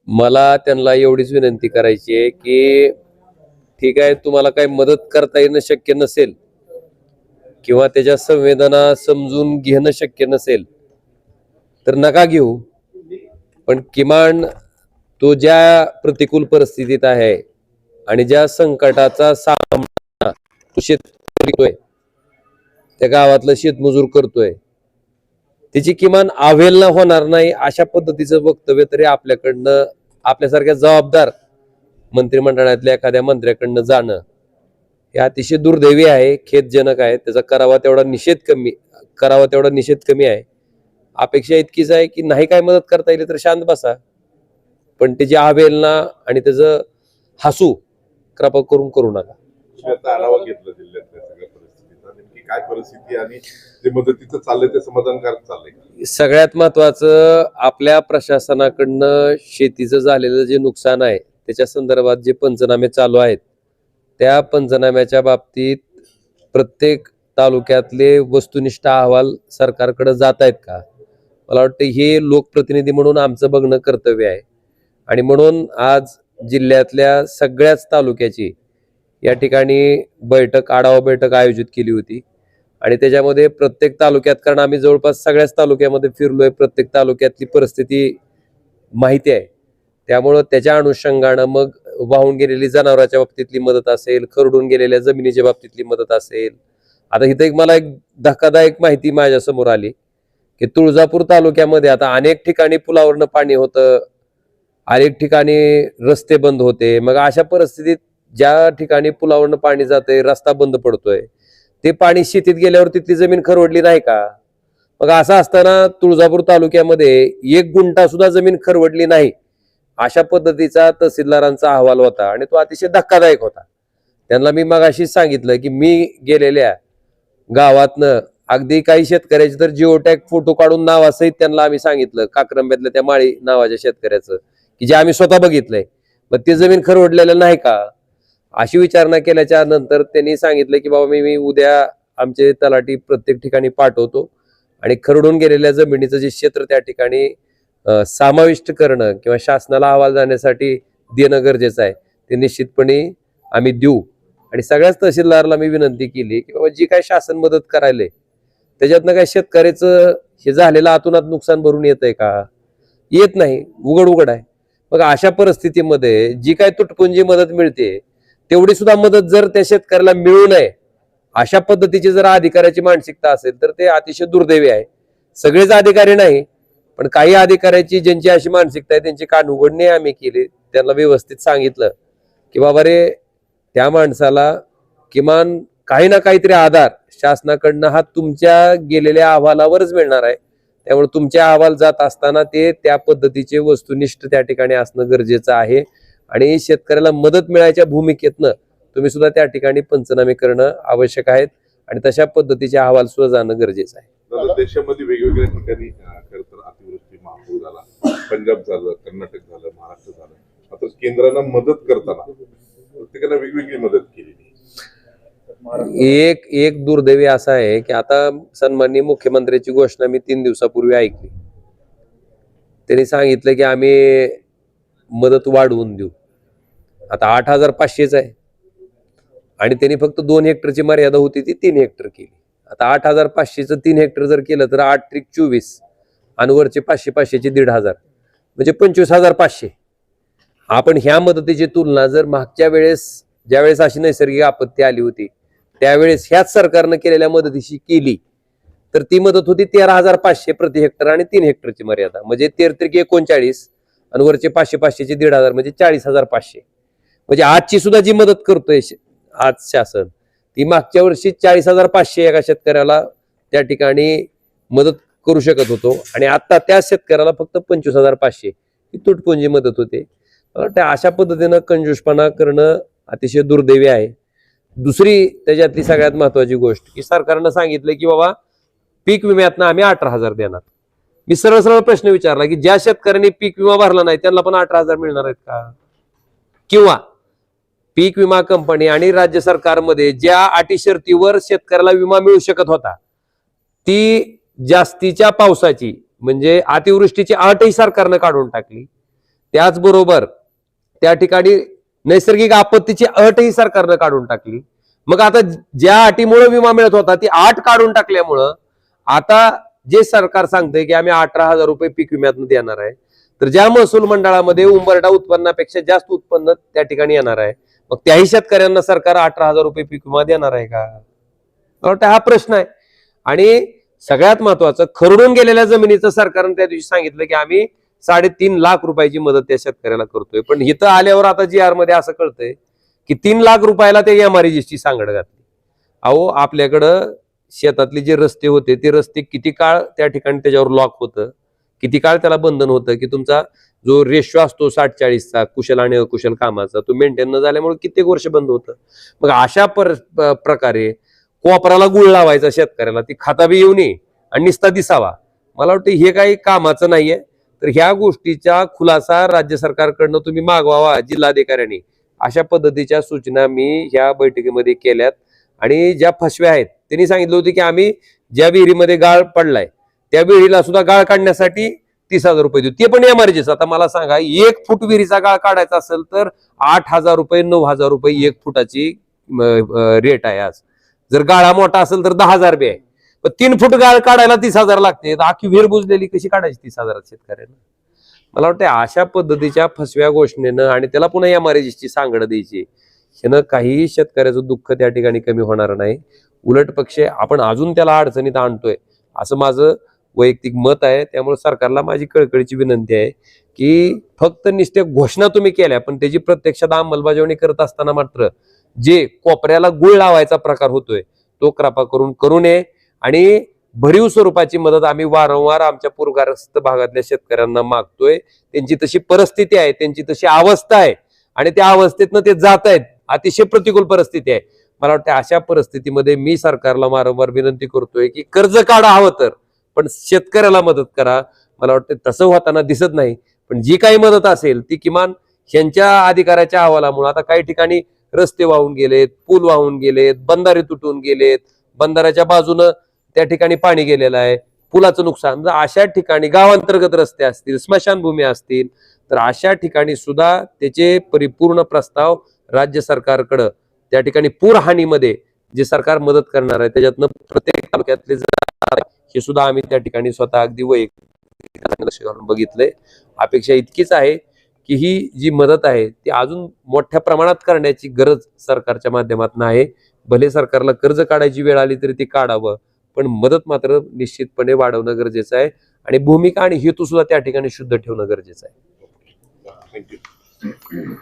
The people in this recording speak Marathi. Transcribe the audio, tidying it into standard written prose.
मला त्यांना एवढीच विनंती करायची आहे की ठीक आहे, तुम्हाला काही मदत करता येणं शक्य नसेल किंवा त्याच्या संवेदना समजून घेणं शक्य नसेल तर नका घेऊ, पण किमान तो ज्या प्रतिकूल परिस्थितीत आहे आणि ज्या संकटाचा सामना तो शेतकरी करतोय, त्या गावातलं शेतमजूर करतोय, त्याची किमान अवहेलना होणार नाही अशा पद्धतीचं वक्तव्य तरी आपल्याकडनं, आपल्यासारख्या जबाबदार मंत्रिमंडळातल्या एखाद्या मंत्र्याकडनं जाणं हे अतिशय दुर्दैवी आहे, खेदजनक आहे. त्याचा करावा तेवढा निषेध कमी आहे. अपेक्षा इतकीच आहे की नाही काय मदत करता येईल तर शांत बसा, पण त्याची अवहेलना आणि त्याचं हसू कृपा करून करू नका. आढावा घेतला जिल्ह्यातल्या सगळ्या परिस्थितीचा, नेमकी काय परिस्थिती आणि जे मदतीचं चाललंय ते समाधानकारक चाललंय? सगळ्यात महत्वाचं, आपल्या प्रशासनाकडनं शेतीचं झालेलं जे नुकसान आहे त्याच्या संदर्भात जे पंचनामे चालू आहेत, त्या पंचनाम्याच्या बाबतीत प्रत्येक तालुक्यातले वस्तुनिष्ठ अहवाल सरकारकडे जात आहेत का? मला वाटतं हे लोकप्रतिनिधी म्हणून आमचं बघणं कर्तव्य आहे. आणि म्हणून आज जिल्ह्यातल्या सगळ्याच तालुक्याची या ठिकाणी आढावा बैठक आयोजित केली होती. आणि त्याच्यामध्ये प्रत्येक तालुक्यात, कारण आम्ही जवळपास सगळ्याच तालुक्यामध्ये फिरलोय, प्रत्येक तालुक्यातली परिस्थिती माहिती आहे, त्यामुळं त्याच्या अनुषंगानं मग वाहून गेलेली जनावरांच्या बाबतीतली मदत असेल, खरडून गेलेल्या जमिनीच्या बाबतीतली मदत असेल. आता इथं मला एक धक्कादायक माहिती माझ्या समोर आली की तुळजापूर तालुक्यामध्ये आता अनेक ठिकाणी पुलावरनं पाणी होतं, अनेक ठिकाणी रस्ते बंद होते. मग अशा परिस्थितीत ज्या ठिकाणी पुलावरनं पाणी जातंय, रस्ता बंद पडतोय, ते पाणी शेतीत गेल्यावर तिथली जमीन खरवडली नाही का? मग असं असताना तुळजापूर तालुक्यामध्ये 1 गुंठा सुद्धा जमीन खरवडली नाही अशा पद्धतीचा तहसीलदारांचा अहवाल होता आणि तो अतिशय धक्कादायक होता. त्यांना मी मगाशीच सांगितलं की मी गेलेल्या गावातनं अगदी काही शेतकऱ्याचे तर जिओटॅग फोटो काढून नावासहित त्यांना आम्ही सांगितलं, काक्रंब्यातल्या त्या माळी नावाच्या शेतकऱ्याचं, की जे आम्ही स्वतः बघितलंय. मग ते जमीन खरवडलेलं नाही का? अशी विचारणा केल्याच्या नंतर त्यांनी सांगितलं की बाबा मी उद्या आमचे तलाठी प्रत्येक ठिकाणी पाठवतो आणि खरडून गेलेल्या जमिनीचं जे क्षेत्र त्या ठिकाणी समाविष्ट करणं किंवा शासनाला अहवाल जाण्यासाठी देणं गरजेचं आहे, ते निश्चितपणे आम्ही देऊ. आणि सगळ्याच तहसीलदारला मी विनंती केली की बाबा जी काय शासन मदत करायले त्याच्यातनं काय शेतकऱ्याचं हे झालेलं आतोनात नुकसान भरून येतंय का? येत नाही, उघड आहे. मग अशा परिस्थितीमध्ये जी काय तुटपुंजी मदत मिळते तेवढी सुद्धा मदत जर त्या शेतकऱ्याला मिळू नये अशा पद्धतीची जर अधिकाऱ्याची मानसिकता असेल तर ते अतिशय दुर्दैवी आहे. सगळेच अधिकारी नाही, पण काही अधिकाऱ्याची ज्यांची अशी मानसिकता आहे त्यांची कान उघडणे आम्ही केली. त्यांना व्यवस्थित सांगितलं की बाबा रे, त्या माणसाला किमान काही ना काहीतरी आधार शासनाकडनं हा तुमच्या गेलेल्या अहवालावरच मिळणार आहे. त्यामुळे तुमचे अहवाल जात असताना ते त्या पद्धतीचे वस्तुनिष्ठ त्या ठिकाणी असणं गरजेचं आहे. आणि शेतकऱ्याला मदत मिळायच्या भूमिकेतनं तुम्ही सुद्धा त्या ठिकाणी पंचनामे करणं आवश्यक आहेत आणि तशा पद्धतीचे अहवाल सुद्धा जाणं गरजेचं आहे. देशामध्ये वेगवेगळ्या ठिकाणी खरं तर अतिवृष्टी, महापूर झाला, पंजाब झालं, कर्नाटक झालं, महाराष्ट्र झालं. आता केंद्रानं मदत करताना प्रत्येकाला वेगवेगळी मदत केलेली. एक दुर्दैवी असा आहे की आता सन्माननीय मुख्यमंत्र्याची घोषणा मी 3 दिवसापूर्वी ऐकली. त्यांनी सांगितलं की आम्ही मदत वाढवून देऊ. आता 8,500च आहे आणि त्यांनी फक्त 2 हेक्टरची मर्यादा होती ती 3 हेक्टर केली. आता 8,500चं 3 हेक्टर जर केलं तर 8 त्रिक 24 आणि वरचे 500चे 1,500 म्हणजे 25,500. आपण ह्या मदतीची तुलना जर मागच्या वेळेस ज्यावेळेस अशी नैसर्गिक आपत्ती आली होती त्यावेळेस ह्याच सरकारनं केलेल्या मदतीशी केली तर ती मदत होती 13,500 प्रति हेक्टर आणि 3 हेक्टरची मर्यादा म्हणजे 13 त्रिक 39 आणि वरचे 500चे 1,500 म्हणजे 40,500. म्हणजे आजची सुद्धा जी मदत करतोय आज शासन ती मागच्या वर्षी 40,500 एका शेतकऱ्याला त्या ठिकाणी मदत करू शकत होतो आणि आता त्या शेतकऱ्याला फक्त 25,500 ही तुटपुंजी मदत होते. अशा पद्धतीनं कंजूसपणा करणं अतिशय दुर्दैवी आहे. दुसरी त्याच्यातली सगळ्यात महत्वाची गोष्ट की सरकारनं सांगितलं की बाबा पीक विम्यातनं आम्ही 18,000 देणार. मी सरळ प्रश्न विचारला की ज्या शेतकऱ्यांनी पीक विमा भरला नाही त्यांना पण 18,000 मिळणार आहेत का? किंवा पीक विमा कंपनी आणि राज्य सरकारमध्ये ज्या अटी शर्तीवर शेतकऱ्याला विमा मिळू शकत होता ती जास्तीच्या पावसाची म्हणजे अतिवृष्टीची अटही सरकारनं काढून टाकली. त्याचबरोबर त्या ठिकाणी नैसर्गिक आपत्तीची अटही सरकारनं काढून टाकली. मग आता ज्या अटीमुळे विमा मिळत होता ती अट काढून टाकल्यामुळं आता जे सरकार सांगतंय की आम्ही 18,000 रुपये पीक विम्यातून देणार आहे, तर ज्या महसूल मंडळामध्ये उंबरठा उत्पन्नापेक्षा जास्त उत्पन्न त्या ठिकाणी येणार आहे, मग त्याही शेतकऱ्यांना सरकार 18,000 रुपये पीक विमा देणार आहे का? मला वाटतं हा प्रश्न आहे. आणि सगळ्यात महत्वाचं, खरडून गेलेल्या जमिनीचं सरकारनं त्या दिवशी सांगितलं की आम्ही 3.5 लाख रुपयाची मदत त्या शेतकऱ्याला करतोय, पण इथं आल्यावर आता जी आर मध्ये असं कळतंय की 3 लाख रुपयाला ते MRGची सांगड घातली. अहो, आपल्याकडं शेतातले जे रस्ते होते ते रस्ते किती काळ त्या ठिकाणी त्याच्यावर लॉक होतं, किती काळ त्याला बंधन होतं की तुमचा जो रेशो असतो 60-40चा कुशल आणि अकुशल कामाचा तो मेंटेन न झाल्यामुळे कित्येक वर्ष बंद होतं. मग अशा प्रकारे कोपराला गुळ लावायचा शेतकऱ्याला, ती खाता बी येऊ नये आणि निस्ता दिसावा, मला वाटतं हे काही कामाचं नाहीये. तर ह्या गोष्टीचा खुलासा राज्य सरकारकडनं तुम्ही मागवावा जिल्हाधिकाऱ्यांनी, अशा पद्धतीच्या सूचना मी ह्या बैठकीमध्ये केल्यात. आणि ज्या फसव्या आहेत त्यांनी सांगितलं होतं की आम्ही ज्या विहिरीमध्ये गाळ पडलाय त्या विहिरीला सुद्धा गाळ काढण्यासाठी 30,000 रुपये देऊ, ते पण MRGच. आता मला सांगा, 1 फूट विहिरीचा गाळ काढायचा असेल तर 8,000 रुपये 9,000 रुपये 1 फुटाची रेट आहे आज. जर गाळा मोठा असेल तर 10,000 बी आहे, पण 3 फूट गाळ काढायला 30,000 लागते. आखी विहीर बुजलेली कशी काढायची 30,000 शेतकऱ्यांना? मला वाटतं अशा पद्धतीच्या फसव्या घोषणेनं आणि त्याला पुन्हा MRGची सांगड द्यायची, ह्यानं काही शेतकऱ्याचं दुःख त्या ठिकाणी कमी होणार नाही. उलट पक्षे आपण अजून त्याला अडचणीत आणतोय, असं माझं वैयक्तिक मत आहे. त्यामुळे सरकारला माझी कळकळीची विनंती आहे की फक्त नुसत्या घोषणा तुम्ही केल्या, पण त्याची प्रत्यक्षात अंमलबजावणी करत असताना मात्र जे कोपऱ्याला गुळ लावायचा प्रकार होतोय तो कृपा करून करू नये. आणि भरीव स्वरूपाची मदत आम्ही वारंवार आमच्या पूरग्रस्त भागातल्या शेतकऱ्यांना मागतोय. त्यांची तशी परिस्थिती आहे, त्यांची तशी अवस्था आहे आणि त्या अवस्थेतनं ते जात आहेत. अतिशय प्रतिकूल परिस्थिती आहे. मला वाटतं अशा परिस्थितीमध्ये मी सरकारला वारंवार विनंती करतोय की कर्ज काढा हवं तर, पण शेतकऱ्याला मदत करा. मला वाटतं तसं होताना दिसत नाही, पण जी काही मदत असेल ती किमान ह्यांच्या अधिकाऱ्याच्या अहवालामुळे, आता काही ठिकाणी रस्ते वाहून गेलेत, पूल वाहून गेलेत, बंधारे तुटून गेलेत, बंधाऱ्याच्या बाजूनं त्या ठिकाणी पाणी गेलेलं आहे, पुलाचं नुकसान, अशा ठिकाणी गावांतर्गत रस्ते असतील, स्मशानभूमी असतील, तर अशा ठिकाणी सुद्धा त्याचे परिपूर्ण प्रस्ताव राज्य सरकारकडं त्या ठिकाणी पूर हानीमध्ये जे सरकार मदत करणार आहे त्याच्यातनं प्रत्येक तालुक्यातले हे सुद्धा आम्ही त्या ठिकाणी स्वतः अगदी वैयक्तिक लक्ष घालून बघितलंय. अपेक्षा इतकीच आहे की ही जी मदत आहे ती अजून मोठ्या प्रमाणात करण्याची गरज सरकारच्या माध्यमातून आहे. भले सरकारला कर्ज काढायची वेळ आली तरी ती काढावं, पण मदत मात्र निश्चितपणे वाढवणं गरजेचं आहे आणि भूमिका आणि हेतू सुद्धा त्या ठिकाणी शुद्ध ठेवणं गरजेचं आहे. थँक्यू.